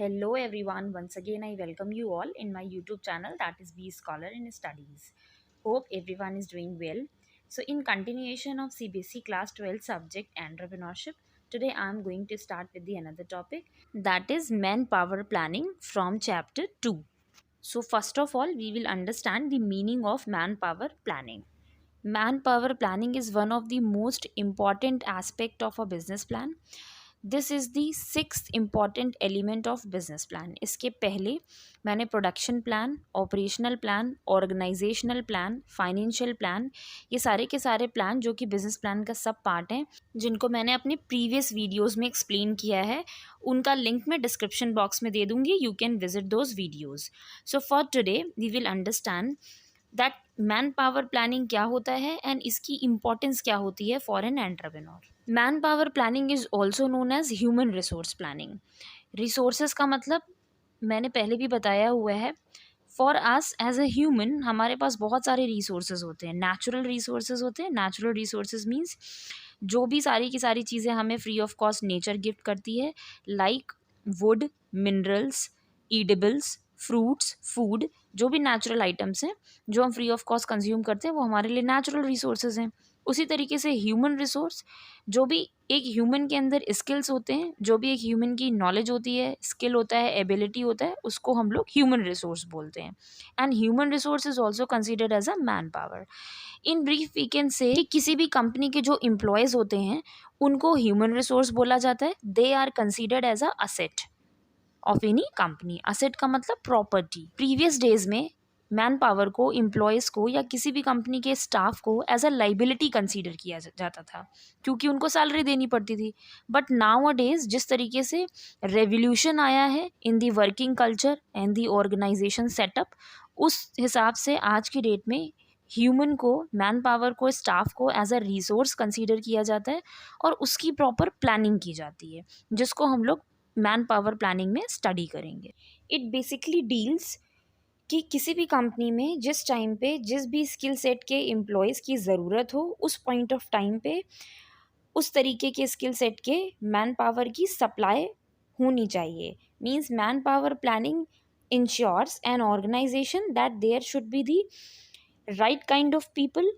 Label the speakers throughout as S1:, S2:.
S1: Hello everyone, once again I welcome you all in my YouTube channel that is B Scholar in Studies. Hope everyone is doing well. So in continuation of CBSE class 12 subject entrepreneurship, today I am going to start with the another topic that is manpower planning from chapter 2. So first of all we will understand the meaning of manpower planning. Manpower planning is one of the most important aspect of a business plan. This is the sixth important element of business plan. इसके पहले मैंने production plan, operational plan, organisational plan, financial plan, ये सारे के सारे plan जो कि business plan का सब पार्ट हैं, जिनको मैंने अपने प्रीवियस वीडियोज़ में एक्सप्लेन किया है, उनका लिंक मैं डिस्क्रिप्शन बॉक्स में दे दूँगी. You can visit those videos. So for today we will understand that man power planning क्या होता है एंड इसकी इम्पोर्टेंस क्या होती है for an entrepreneur. Man power planning is also known as human resource planning. Resources का मतलब मैंने पहले भी बताया हुआ है. For us as a human हमारे पास बहुत सारे रिसोर्सेज होते हैं. नेचुरल रिसोर्सेज होते हैं. नेचुरल रिसोर्सेज मीन्स जो भी सारी की सारी चीज़ें हमें free of cost nature gift करती है, like wood, minerals, edibles, fruits, food, जो भी नेचुरल आइटम्स हैं जो हम फ्री ऑफ कॉस्ट कंज्यूम करते हैं वो हमारे लिए नेचुरल रिसोर्सेज हैं. उसी तरीके से ह्यूमन रिसोर्स, जो भी एक ह्यूमन के अंदर स्किल्स होते हैं, जो भी एक ह्यूमन की नॉलेज होती है, स्किल होता है, एबिलिटी होता है, उसको हम लोग ह्यूमन रिसोर्स बोलते हैं. And human resource is also considered as a man power. In brief we can say कि किसी भी कंपनी के जो एम्प्लॉयज़ होते हैं उनको ह्यूमन रिसोर्स बोला जाता है. They are considered as a asset of any company. Asset का मतलब प्रॉपर्टी. प्रीवियस डेज में मैन पावर को, एम्प्लॉयज़ को या किसी भी कंपनी के स्टाफ को एज अ लाइबिलिटी कंसीडर किया जाता था, क्योंकि उनको सैलरी देनी पड़ती थी. बट नाउ अ डेज जिस तरीके से रेवोल्यूशन आया है in the working culture and the organisation setup, उस हिसाब से आज की डेट में ह्यूमन को, मैन पावर को, स्टाफ को एज अ रिसोर्स कंसीडर किया जाता है और उसकी प्रॉपर प्लानिंग की जाती है, जिसको हम लोग मैन पावर प्लानिंग में स्टडी करेंगे. इट बेसिकली डील्स कि किसी भी कंपनी में जिस टाइम पे जिस भी स्किल सेट के एम्प्लॉयज़ की ज़रूरत हो, उस पॉइंट ऑफ टाइम पे उस तरीके के स्किल सेट के मैन पावर की सप्लाई होनी चाहिए. Means man power planning ensures an organisation that there should be the right kind of people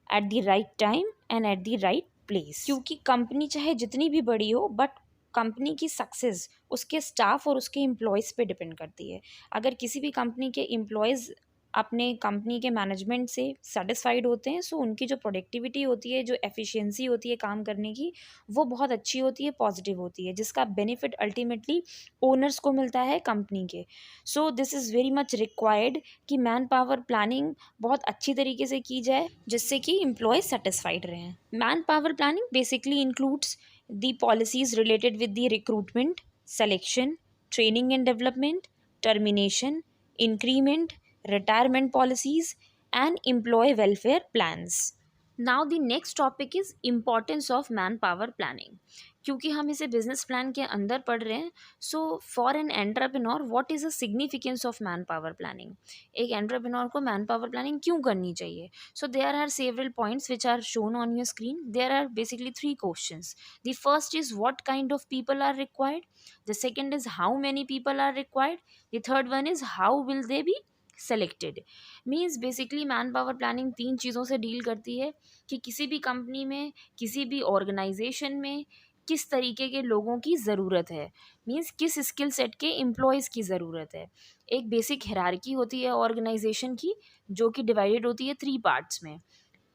S1: at the right time and at the right place. क्योंकि company चाहे जितनी भी बड़ी हो, बट कंपनी की सक्सेस उसके स्टाफ और उसके एम्प्लॉयज़ पे डिपेंड करती है. अगर किसी भी कंपनी के एम्प्लॉयज़ अपने कंपनी के मैनेजमेंट से सेटिस्फाइड होते हैं, सो उनकी जो प्रोडक्टिविटी होती है, जो एफिशिएंसी होती है काम करने की, वो बहुत अच्छी होती है, पॉजिटिव होती है, जिसका बेनिफिट अल्टीमेटली ओनर्स को मिलता है कंपनी के. So this is very much required कि मैन पावर प्लानिंग बहुत अच्छी तरीके से की जाए, जिससे कि एम्प्लॉय सेटिस्फाइड रहें. Man power planning basically includes the policies related with the recruitment, selection, training and development, termination, increment, retirement policies, and employee welfare plans. Now the next topic is importance of manpower planning. क्योंकि हम इसे business plan के अंदर पढ़ रहे हैं, so for an entrepreneur what is the significance of man power planning. एक entrepreneur को मैन पावर प्लानिंग क्यों करनी चाहिए. So there are several points which are shown on your screen. There are basically three questions. The first is what kind of people are required. The second is how many people are required. The third one is how will they be selected. Means basically man power planning तीन चीज़ों से deal करती है कि किसी भी company में, किसी भी ऑर्गेनाइजेशन में किस तरीके के लोगों की ज़रूरत है. मीन्स किस स्किल सेट के एम्प्लॉयज़ की ज़रूरत है. एक बेसिक हिरार्की होती है ऑर्गेनाइजेशन की, जो कि डिवाइडेड होती है थ्री पार्ट्स में: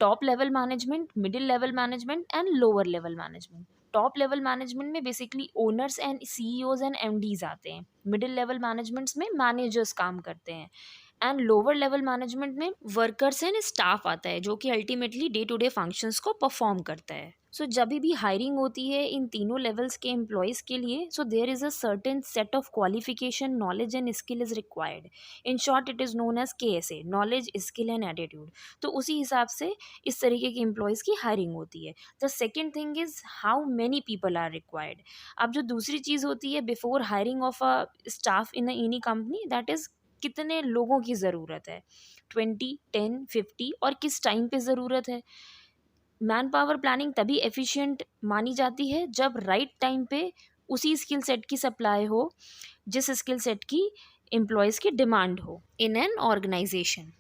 S1: top level management, middle level management and lower level management. Top level management में basically owners and CEOs and MDs आते हैं. मिडिल लेवल मैनेजमेंट्स में मैनेजर्स काम करते हैं. एंड लोअर लेवल मैनेजमेंट में वर्कर्स एंड स्टाफ आता है, जो कि ultimately day to day functions को परफॉर्म करता है. सो जब भी हायरिंग होती है इन तीनों लेवल्स के एम्प्लॉयज़ के लिए, so there is a certain set of qualification, knowledge and skill is required. In short it is known as KSA, knowledge, skill and attitude. तो उसी हिसाब से इस तरीके के एम्प्लॉयज़ की हायरिंग होती है. The second thing is how many people are required. अब जो दूसरी चीज़ होती है before hiring of a staff in any company, that is कितने लोगों की ज़रूरत है. 20, 10, 50 और किस टाइम पे ज़रूरत है. मैन पावर प्लानिंग तभी एफिशिएंट मानी जाती है जब राइट टाइम पे उसी स्किल सेट की सप्लाई हो जिस स्किल सेट की एम्प्लॉयज़ की डिमांड हो in an organisation.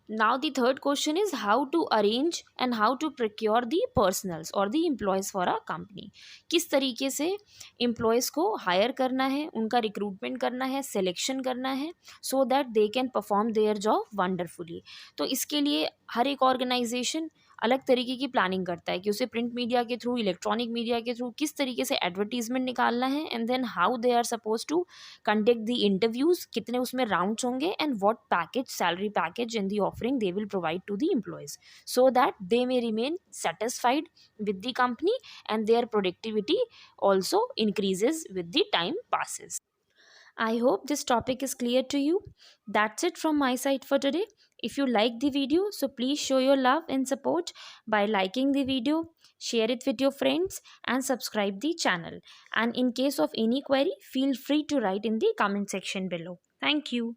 S1: Now the third question is how to arrange and how to procure the personals or the employees for a company. किस तरीके से employees को hire करना है, उनका recruitment करना है, selection करना है, so that they can perform their job wonderfully. तो इसके लिए हर एक organization अलग तरीके की प्लानिंग करता है कि उसे प्रिंट मीडिया के थ्रू, इलेक्ट्रॉनिक मीडिया के थ्रू किस तरीके से एडवर्टीजमेंट निकालना है, and then how they are suppose to conduct the interviews, कितने उसमें राउंड्स होंगे, and what package, salary package in the offering they will provide to the employees, so that they may remain satisfied with the company and their productivity also increases with the time passes. I hope this topic is clear to you. That's it from my side for today. If you like the video, so please show your love and support by liking the video, share it with your friends, and subscribe the channel. And in case of any query, feel free to write in the comment section below. Thank you.